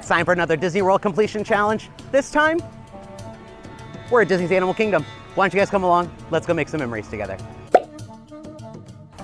It's time for another Disney World completion challenge. This time, we're at Disney's Animal Kingdom. Why don't you guys come along? Let's go make some memories together.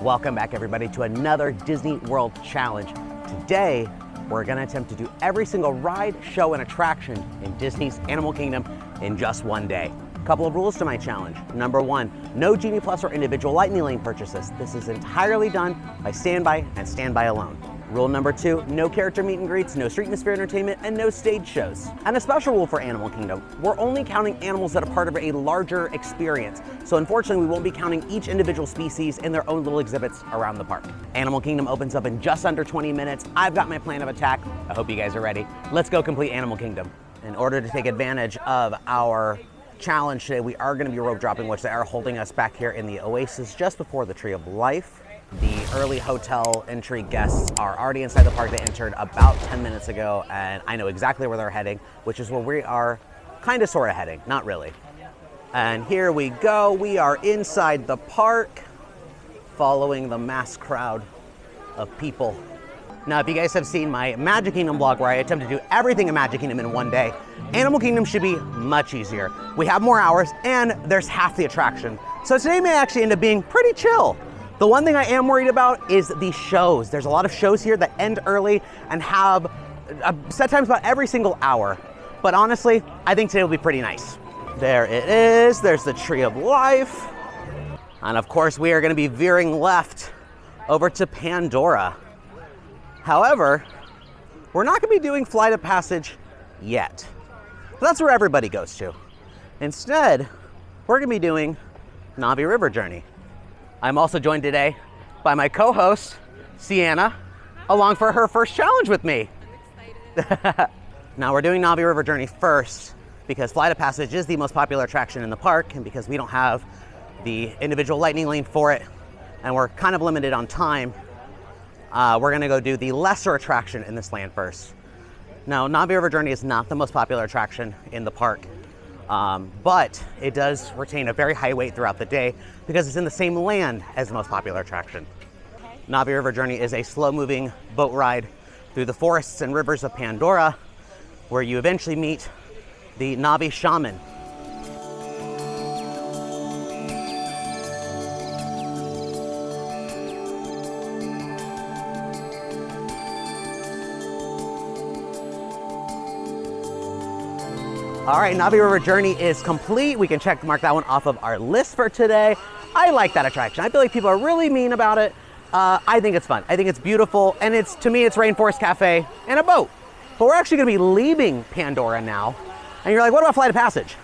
Welcome back, everybody, to another Disney World challenge. Today, we're gonna attempt to do every single ride, show, and attraction in Disney's Animal Kingdom in just one day. Couple of rules to my challenge. Number one, no Genie Plus or individual Lightning Lane purchases. This is entirely done by standby and standby alone. Rule number two, no character meet and greets, no street and sphere entertainment, and no stage shows. And a special rule for Animal Kingdom, we're only counting animals that are part of a larger experience. So unfortunately, we won't be counting each individual species in their own little exhibits around the park. Animal Kingdom opens up in just under 20 minutes. I've got my plan of attack. I hope you guys are ready. Let's go complete Animal Kingdom. In order to take advantage of our challenge today, we are going to be rope dropping, which they are holding us back here in the Oasis just before the Tree of Life. The early hotel entry guests are already inside the park. They entered about 10 minutes ago, and I know exactly where they're heading, which is where we are kind of sort of heading, not really. And here we go. We are inside the park, following the mass crowd of people. Now, if you guys have seen my Magic Kingdom vlog where I attempt to do everything in Magic Kingdom in one day, Animal Kingdom should be much easier. We have more hours and there's half the attraction. So today may actually end up being pretty chill. The one thing I am worried about is the shows. There's a lot of shows here that end early and have set times about every single hour. But honestly, I think today will be pretty nice. There it is. There's the Tree of Life. And of course, we are going to be veering left over to Pandora. However, we're not going to be doing Flight of Passage yet. That's where everybody goes to. Instead, we're going to be doing Na'vi River Journey. I'm also joined today by my co-host, Sienna, along for her first challenge with me. I'm excited. Now we're doing Na'vi River Journey first because Flight of Passage is the most popular attraction in the park, and because we don't have the individual Lightning Lane for it, and we're kind of limited on time, we're gonna go do the lesser attraction in this land first. Now, Na'vi River Journey is not the most popular attraction in the park, but it does retain a very high weight throughout the day because it's in the same land as the most popular attraction. Na'vi River Journey is a slow-moving boat ride through the forests and rivers of Pandora, where you eventually meet the Na'vi shaman. All right, Na'vi River Journey is complete. We can mark that one off of our list for today. I like that attraction. I feel like people are really mean about it. I think it's fun. I think it's beautiful, and to me, it's Rainforest Cafe and a boat. But we're actually gonna be leaving Pandora now. And you're like, what about Flight of Passage?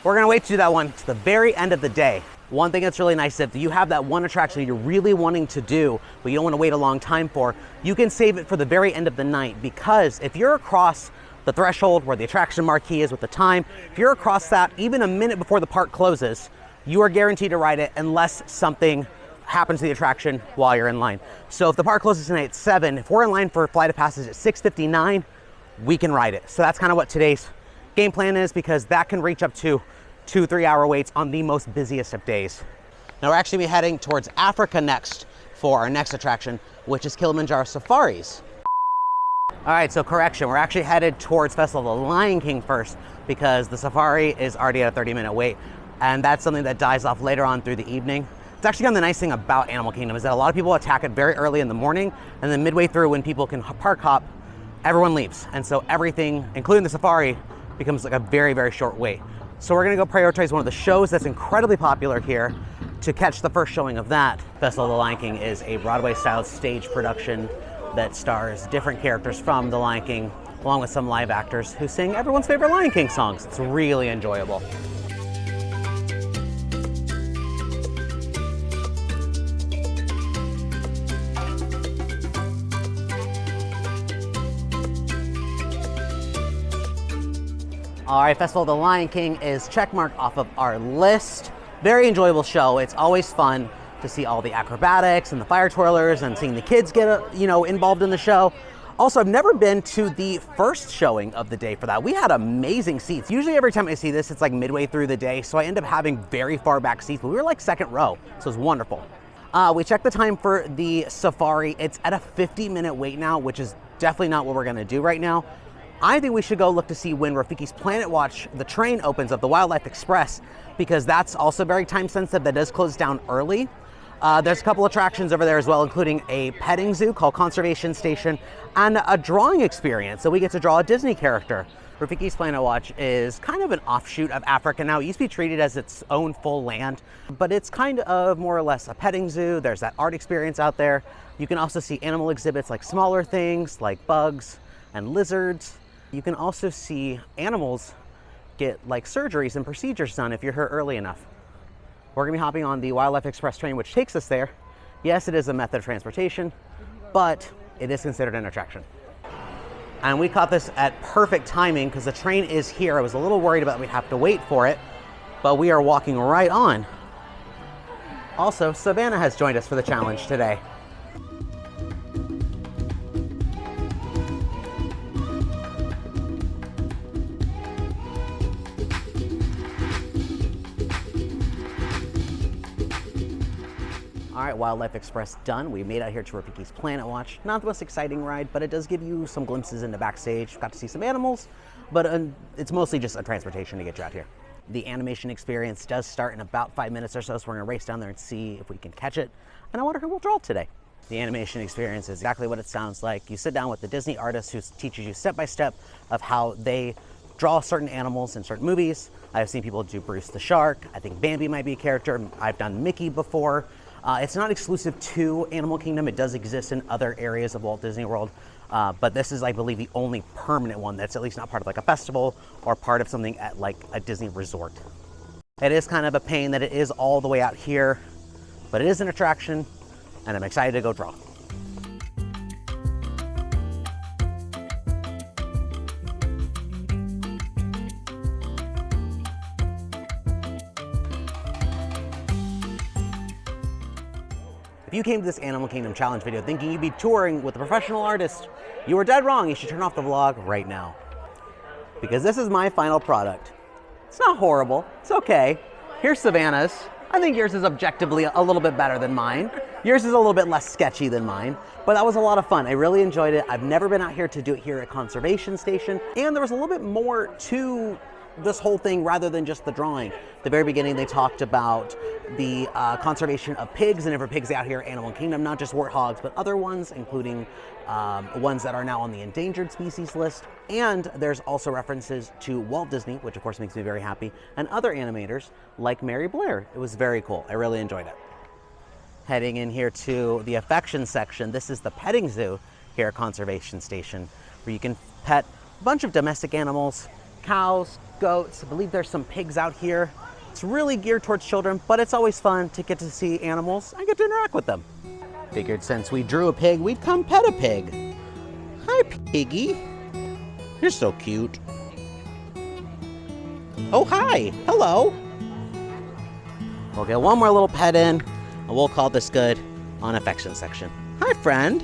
We're gonna wait to do that one to the very end of the day. One thing that's really nice, if you have that one attraction you're really wanting to do, but you don't wanna wait a long time for, you can save it for the very end of the night, because if you're across the threshold where the attraction marquee is with the time, if you're across that even a minute before the park closes, you are guaranteed to ride it unless something happens to the attraction while you're in line. So if the park closes tonight at 7, if we're in line for Flight of Passage at 6:59, we can ride it. So that's kind of what today's game plan is, because that can reach up to 2-3 hour waits on the most busiest of days. Now we're actually be heading towards Africa next for our next attraction, which is Kilimanjaro Safaris. All right, so correction, we're actually headed towards Festival of the Lion King first, because the safari is already at a 30-minute wait, and that's something that dies off later on through the evening. It's actually kind of the nice thing about Animal Kingdom is that a lot of people attack it very early in the morning, and then midway through when people can park hop, everyone leaves. And so everything, including the safari, becomes like a very, very short wait. So we're gonna go prioritize one of the shows that's incredibly popular here to catch the first showing of that. Festival of the Lion King is a Broadway-style stage production that stars different characters from The Lion King, along with some live actors who sing everyone's favorite Lion King songs. It's really enjoyable. All right, Festival of the Lion King is checkmarked off of our list. Very enjoyable show. It's always fun to see all the acrobatics and the fire twirlers and seeing the kids get involved in the show. Also, I've never been to the first showing of the day for that. We had amazing seats. Usually every time I see this, it's like midway through the day, so I end up having very far back seats, but we were like second row, so it was wonderful. We checked the time for the safari. It's at a 50-minute wait now, which is definitely not what we're gonna do right now. I think we should go look to see when Rafiki's Planet Watch, the train opens up, the Wildlife Express, because that's also very time sensitive. That does close down early. There's a couple attractions over there as well, including a petting zoo called Conservation Station and a drawing experience. So we get to draw a Disney character. Rafiki's Planet Watch is kind of an offshoot of Africa now. It used to be treated as its own full land, but it's kind of more or less a petting zoo. There's that art experience out there. You can also see animal exhibits like smaller things like bugs and lizards. You can also see animals get like surgeries and procedures done if you're hurt early enough. We're gonna be hopping on the Wildlife Express train, which takes us there. Yes, it is a method of transportation, but it is considered an attraction. And we caught this at perfect timing because the train is here. I was a little worried about we'd have to wait for it, but we are walking right on. Also, Savannah has joined us for the challenge today. All right, Wildlife Express done. We made out here to Rafiki's Planet Watch. Not the most exciting ride, but it does give you some glimpses into backstage. Got to see some animals, but it's mostly just a transportation to get you out here. The animation experience does start in about 5 minutes or so we're gonna race down there and see if we can catch it. And I wonder who will draw today. The animation experience is exactly what it sounds like. You sit down with the Disney artist who teaches you step by step of how they draw certain animals in certain movies. I've seen people do Bruce the Shark. I think Bambi might be a character. I've done Mickey before. It's not exclusive to Animal Kingdom. It does exist in other areas of Walt Disney World, but this is, I believe, the only permanent one that's at least not part of like a festival or part of something at like a Disney resort. It is kind of a pain that it is all the way out here, but it is an attraction, and I'm excited to go draw. If you came to this Animal Kingdom Challenge video thinking you'd be touring with a professional artist, you were dead wrong. You should turn off the vlog right now. Because this is my final product. It's not horrible, it's okay. Here's Savannah's. I think yours is objectively a little bit better than mine. Yours is a little bit less sketchy than mine, but that was a lot of fun. I really enjoyed it. I've never been out here to do it here at Conservation Station, and there was a little bit more to this whole thing rather than just the drawing. At the very beginning, they talked about the conservation of pigs and different pigs out here at Animal Kingdom, not just warthogs, but other ones, including ones that are now on the endangered species list. And there's also references to Walt Disney, which of course makes me very happy, and other animators like Mary Blair. It was very cool. I really enjoyed it. Heading in here to the affection section, this is the petting zoo here at Conservation Station, where you can pet a bunch of domestic animals, cows, goats. I believe there's some pigs out here. It's really geared towards children, but it's always fun to get to see animals and get to interact with them. Figured since we drew a pig, we'd come pet a pig. Hi, piggy. You're so cute. Oh, hi. Hello. We'll get one more little pet in, and we'll call this good on affection section. Hi, friend.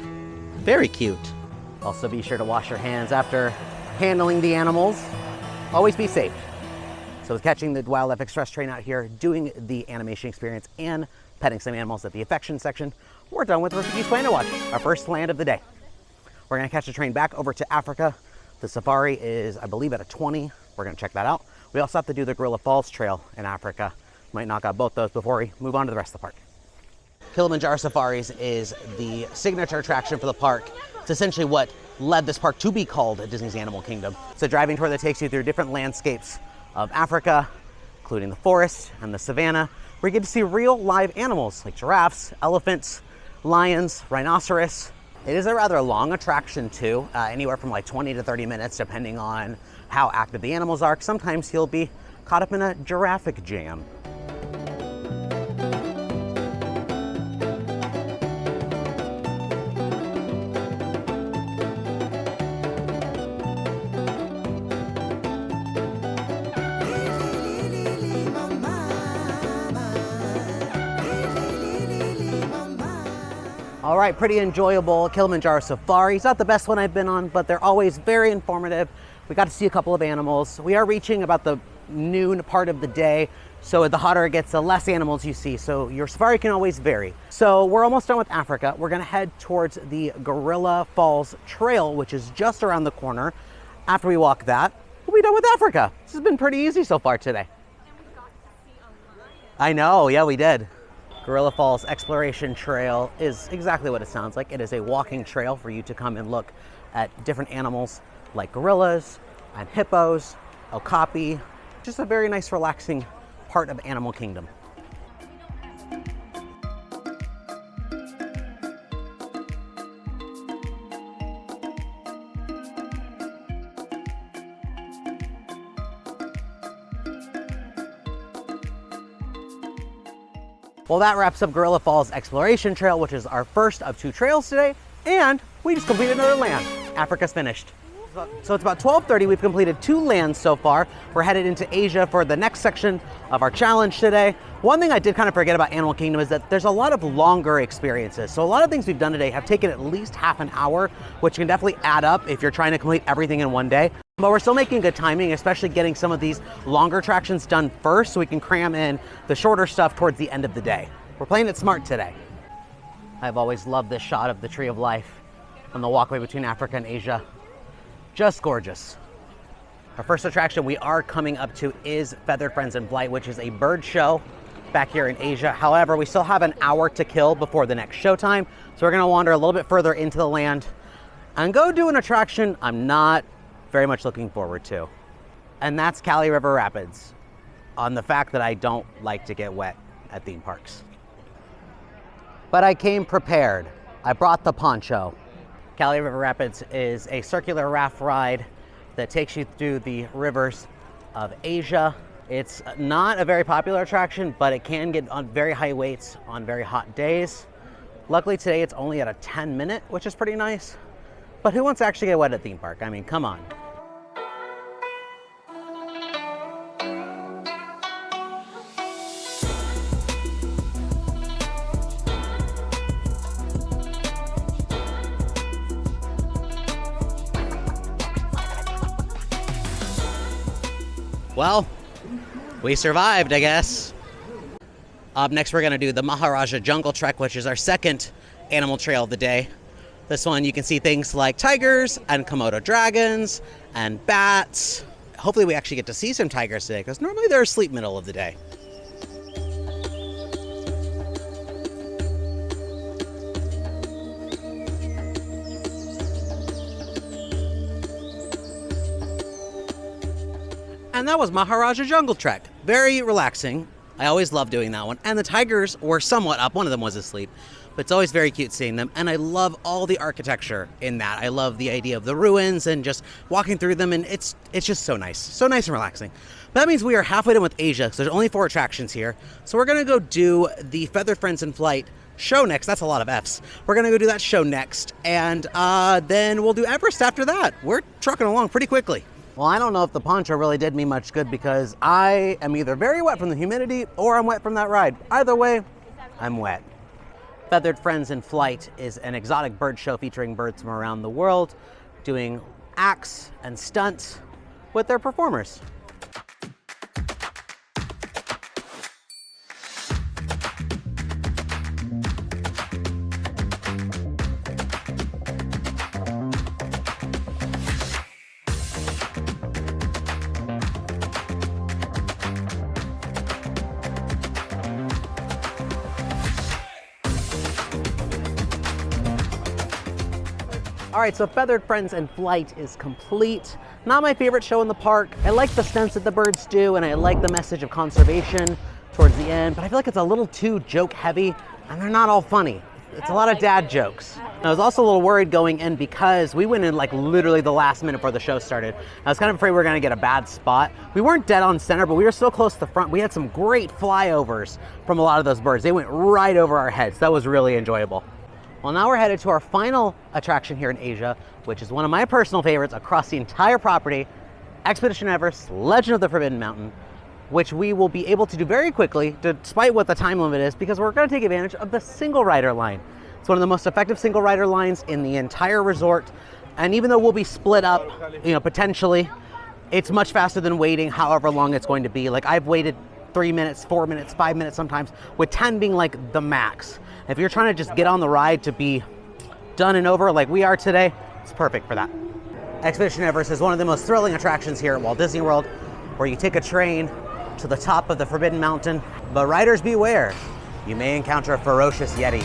Very cute. Also, be sure to wash your hands after handling the animals. Always be safe. So catching the Wildlife Express train out here, doing the animation experience, and petting some animals at the affection section, we're done with Rafiki's Planet Watch, our first land of the day. We're gonna catch the train back over to Africa. The safari is, I believe, at a 20. We're gonna check that out. We also have to do the Gorilla Falls Trail in Africa. Might knock out both those before we move on to the rest of the park. Kilimanjaro Safaris is the signature attraction for the park. It's essentially what led this park to be called Disney's Animal Kingdom. It's a driving tour that takes you through different landscapes of Africa, including the forest and the savanna, where you get to see real live animals like giraffes, elephants, lions, rhinoceros. It is a rather long attraction too, anywhere from like 20 to 30 minutes, depending on how active the animals are. Sometimes you'll be caught up in a giraffic jam. All right, pretty enjoyable Kilimanjaro Safari. It's not the best one I've been on, but they're always very informative. We got to see a couple of animals. We are reaching about the noon part of the day, so the hotter it gets, the less animals you see. So your safari can always vary. So we're almost done with Africa. We're gonna head towards the Gorilla Falls Trail, which is just around the corner. After we walk that, we'll be done with Africa. This has been pretty easy so far today. I know, yeah, we did. Gorilla Falls Exploration Trail is exactly what it sounds like. It is a walking trail for you to come and look at different animals like gorillas and hippos, okapi. Just a very nice, relaxing part of Animal Kingdom. Well, that wraps up Gorilla Falls Exploration Trail, which is our first of 2 trails today, and we just completed another land. Africa's finished. So it's about 12:30. We've completed 2 lands so far. We're headed into Asia for the next section of our challenge today. One thing I did kind of forget about Animal Kingdom is that there's a lot of longer experiences. So a lot of things we've done today have taken at least half an hour, which can definitely add up if you're trying to complete everything in one day. But we're still making good timing, especially getting some of these longer attractions done first so we can cram in the shorter stuff towards the end of the day. We're playing it smart today. I've always loved this shot of the Tree of Life on the walkway between Africa and Asia. Just gorgeous. Our first attraction we are coming up to is Feathered Friends in Flight, which is a bird show back here in Asia. However, we still have an hour to kill before the next showtime, so we're gonna wander a little bit further into the land and go do an attraction I'm not very much looking forward to. And that's Kali River Rapids, on the fact that I don't like to get wet at theme parks. But I came prepared. I brought the poncho. Kali River Rapids is a circular raft ride that takes you through the rivers of Asia. It's not a very popular attraction, but it can get on very high weights on very hot days. Luckily today it's only at a 10-minute, which is pretty nice. But who wants to actually get wet at a theme park? I mean, come on. Well, we survived, I guess. Up next, we're gonna do the Maharaja Jungle Trek, which is our second animal trail of the day. This one, you can see things like tigers and Komodo dragons and bats. Hopefully we actually get to see some tigers today, because normally they're asleep middle of the day. And that was Maharaja Jungle Trek. Very relaxing. I always love doing that one. And the tigers were somewhat up. One of them was asleep. But it's always very cute seeing them. And I love all the architecture in that. I love the idea of the ruins and just walking through them. And it's just so nice. So nice and relaxing. But that means we are halfway done with Asia, because there's only 4 attractions here. So we're going to go do the Feathered Friends in Flight show next. That's a lot of F's. We're going to go do that show next. And then we'll do Everest after that. We're trucking along pretty quickly. Well, I don't know if the poncho really did me much good, because I am either very wet from the humidity or I'm wet from that ride. Either way, I'm wet. Feathered Friends in Flight is an exotic bird show featuring birds from around the world doing acts and stunts with their performers. All right, so Feathered Friends in Flight is complete. Not my favorite show in the park. I like the stunts that the birds do, and I like the message of conservation towards the end, but I feel like it's a little too joke heavy, and they're not all funny. It's a lot of dad jokes. I was also a little worried going in because we went in like literally the last minute before the show started. I was kind of afraid we were gonna get a bad spot. We weren't dead on center, but we were so close to the front. We had some great flyovers from a lot of those birds. They went right over our heads. That was really enjoyable. Well, now we're headed to our final attraction here in Asia, which is one of my personal favorites across the entire property, Expedition Everest, Legend of the Forbidden Mountain, which we will be able to do very quickly, despite what the time limit is, because we're going to take advantage of the single rider line. It's one of the most effective single rider lines in the entire resort, and even though we'll be split up, potentially, it's much faster than waiting however long it's going to be. Like, I've waited 3 minutes, 4 minutes, 5 minutes sometimes, with 10 being like the max. If you're trying to just get on the ride to be done and over like we are today, it's perfect for that. Expedition Everest is one of the most thrilling attractions here at Walt Disney World, where you take a train to the top of the Forbidden Mountain, but riders beware, you may encounter a ferocious Yeti.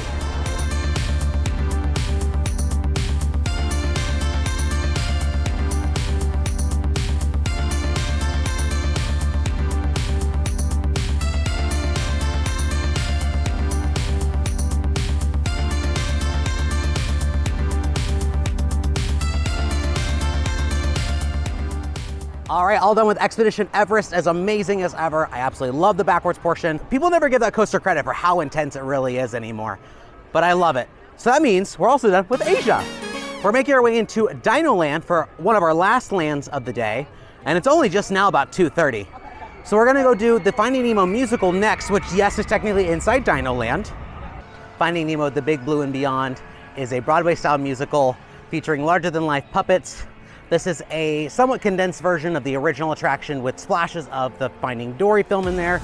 All right, all done with Expedition Everest, as amazing as ever. I absolutely love the backwards portion. People never give that coaster credit for how intense it really is anymore, but I love it. So that means we're also done with Asia. We're making our way into Dino Land for one of our last lands of the day, and it's only just now about 2:30. So we're gonna go do the Finding Nemo musical next, which yes, is technically inside Dino Land. Finding Nemo, The Big Blue and Beyond is a Broadway-style musical featuring larger-than-life puppets. This is a somewhat condensed version of the original attraction with splashes of the Finding Dory film in there.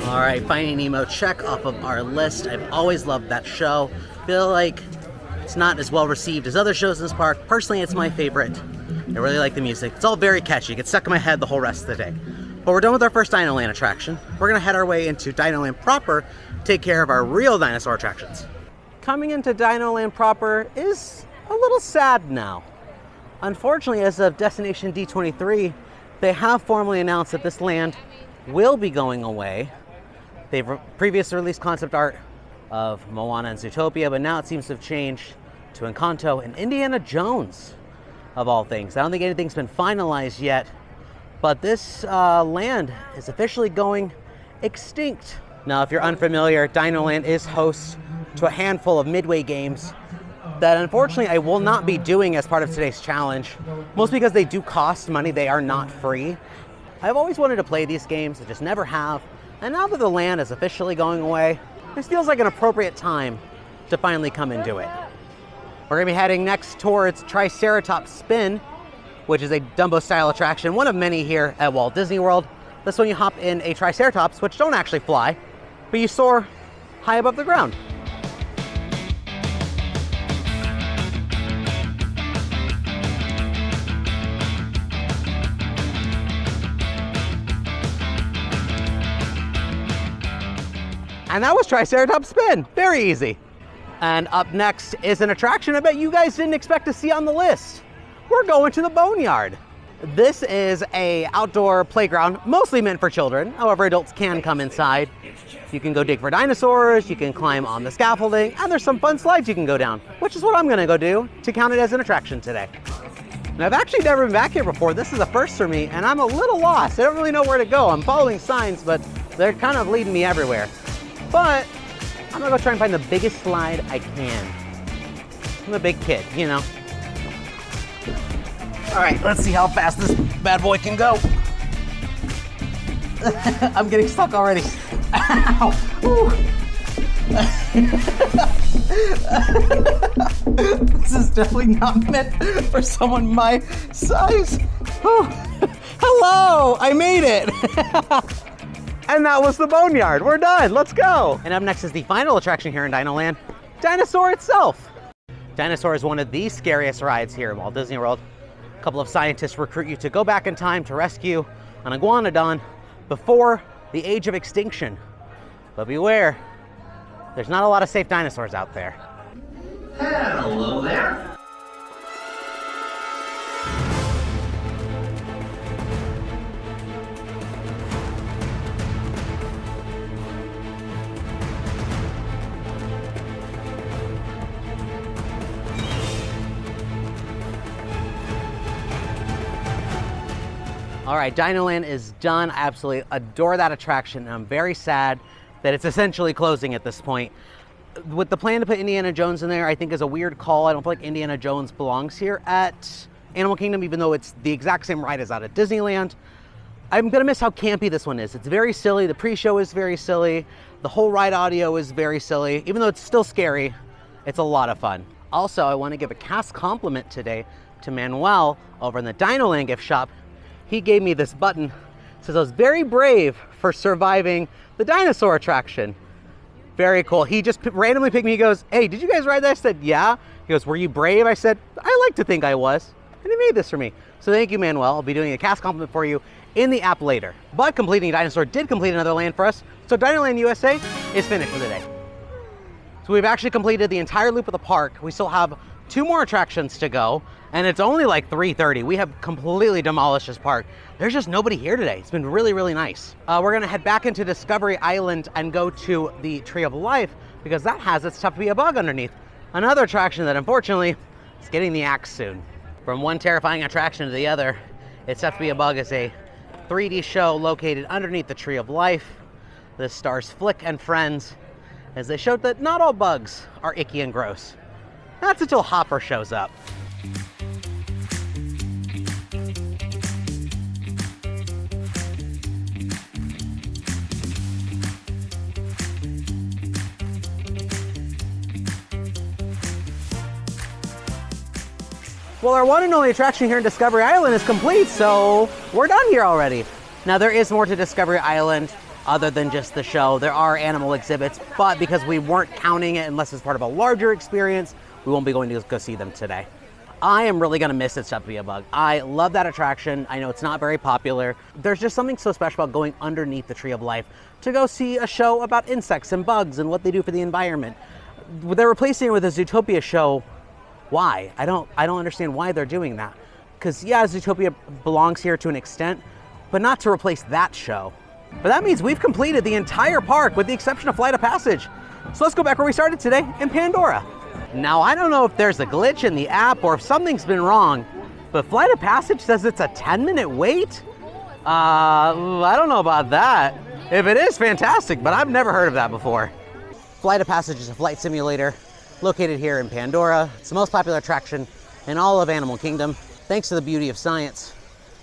All right, Finding Nemo, check off of our list. I've always loved that show. Feel like it's not as well received as other shows in this park. Personally, it's my favorite. I really like the music. It's all very catchy. It gets stuck in my head the whole rest of the day. But we're done with our first Dino Land attraction. We're gonna head our way into Dino Land proper, take care of our real dinosaur attractions. Coming into Dino Land proper is a little sad now. Unfortunately, as of Destination D23, they have formally announced that this land will be going away. They've previously released concept art of Moana and Zootopia, but now it seems to have changed to Encanto and Indiana Jones, of all things. I don't think anything's been finalized yet, but this land is officially going extinct. Now, if you're unfamiliar, Dino Land is host to a handful of Midway games that unfortunately I will not be doing as part of today's challenge, mostly because they do cost money. They are not free. I've always wanted to play these games, I just never have. And now that the land is officially going away, this feels like an appropriate time to finally come and do it. We're gonna be heading next towards Triceratops Spin, which is a Dumbo-style attraction, one of many here at Walt Disney World. This one you hop in a Triceratops, which don't actually fly, but you soar high above the ground. And that was Triceratops Spin, very easy. And up next is an attraction I bet you guys didn't expect to see on the list. We're going to the Boneyard. This is a outdoor playground, mostly meant for children. However, adults can come inside. You can go dig for dinosaurs, you can climb on the scaffolding, and there's some fun slides you can go down, which is what I'm gonna go do to count it as an attraction today. And I've actually never been back here before. This is a first for me, and I'm a little lost. I don't really know where to go. I'm following signs, but they're kind of leading me everywhere. But I'm gonna go try and find the biggest slide I can. I'm a big kid, you know. All right, let's see how fast this bad boy can go. I'm getting stuck already. Ow! This is definitely not meant for someone my size. Hello, I made it. And that was the Boneyard. We're done, let's go. And up next is the final attraction here in Dino Land, Dinosaur itself. Dinosaur is one of the scariest rides here at Walt Disney World. A couple of scientists recruit you to go back in time to rescue an iguanodon before the age of extinction. But beware, there's not a lot of safe dinosaurs out there. Hello there. All right, Dino Land is done. I absolutely adore that attraction, and I'm very sad that it's essentially closing at this point. With the plan to put Indiana Jones in there, I think is a weird call. I don't feel like Indiana Jones belongs here at Animal Kingdom, even though it's the exact same ride as out at Disneyland. I'm gonna miss how campy this one is. It's very silly. The pre-show is very silly. The whole ride audio is very silly. Even though it's still scary, it's a lot of fun. Also, I wanna give a cast compliment today to Manuel over in the Dinoland gift shop. He gave me this button. It says I was very brave for surviving the dinosaur attraction. Very cool. He just randomly picked me. He goes, hey, did you guys ride that? I said, yeah. He goes, were you brave? I said, I like to think I was. And he made this for me. So thank you, Manuel. I'll be doing a cast compliment for you in the app later. But completing Dinosaur did complete another land for us. So Dinoland USA is finished for the day. So we've actually completed the entire loop of the park. We still have 2 more attractions to go, and it's only like 3:30. We have completely demolished this park. There's just nobody here today. It's been really, really nice. We're gonna head back into Discovery Island and go to the Tree of Life because that has its Tough to Be a Bug underneath. Another attraction that unfortunately is getting the axe soon. From one terrifying attraction to the other, It's Tough to Be a Bug is a 3D show located underneath the Tree of Life. This stars Flick and friends as they showed that not all bugs are icky and gross. That's until Hopper shows up. Well, our one and only attraction here in Discovery Island is complete, so we're done here already. Now, there is more to Discovery Island other than just the show. There are animal exhibits, but because we weren't counting it unless it's part of a larger experience, we won't be going to go see them today. I am really gonna miss It's Tough to Be a Bug. I love that attraction. I know it's not very popular. There's just something so special about going underneath the Tree of Life to go see a show about insects and bugs and what they do for the environment. They're replacing it with a Zootopia show. Why? I don't understand why they're doing that. Because yeah, Zootopia belongs here to an extent, but not to replace that show. But that means we've completed the entire park with the exception of Flight of Passage. So let's go back where we started today in Pandora. Now, I don't know if there's a glitch in the app or if something's been wrong, but Flight of Passage says it's a 10-minute wait? I don't know about that. If it is, fantastic, but I've never heard of that before. Flight of Passage is a flight simulator located here in Pandora. It's the most popular attraction in all of Animal Kingdom. Thanks to the beauty of science,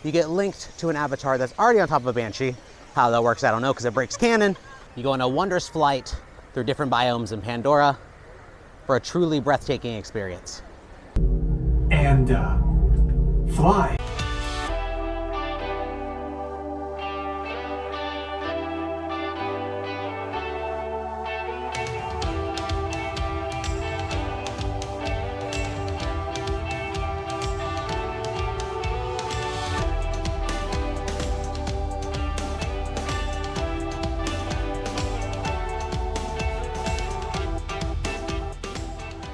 you get linked to an avatar that's already on top of a Banshee. How that works, I don't know, because it breaks canon. You go on a wondrous flight through different biomes in Pandora for a truly breathtaking experience. And fly.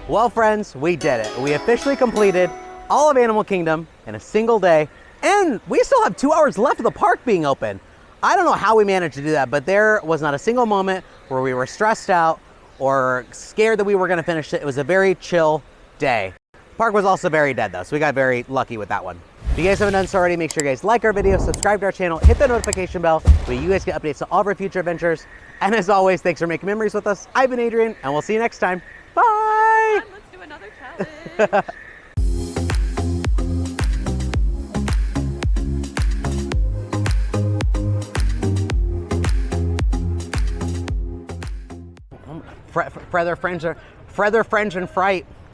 Well, friends, we did it. We officially completed all of Animal Kingdom in a single day, and we still have 2 hours left of the park being open. I don't know how we managed to do that, but there was not a single moment where we were stressed out or scared that we were gonna finish it. It was a very chill day. Park was also very dead though, so we got very lucky with that one. If you guys haven't done so already, make sure you guys like our video, subscribe to our channel, hit the notification bell so you guys get updates on all of our future adventures. And as always, thanks for making memories with us. I've been Adrian, and we'll see you next time. Bye! Let's do another challenge. Frether, French, and Fright.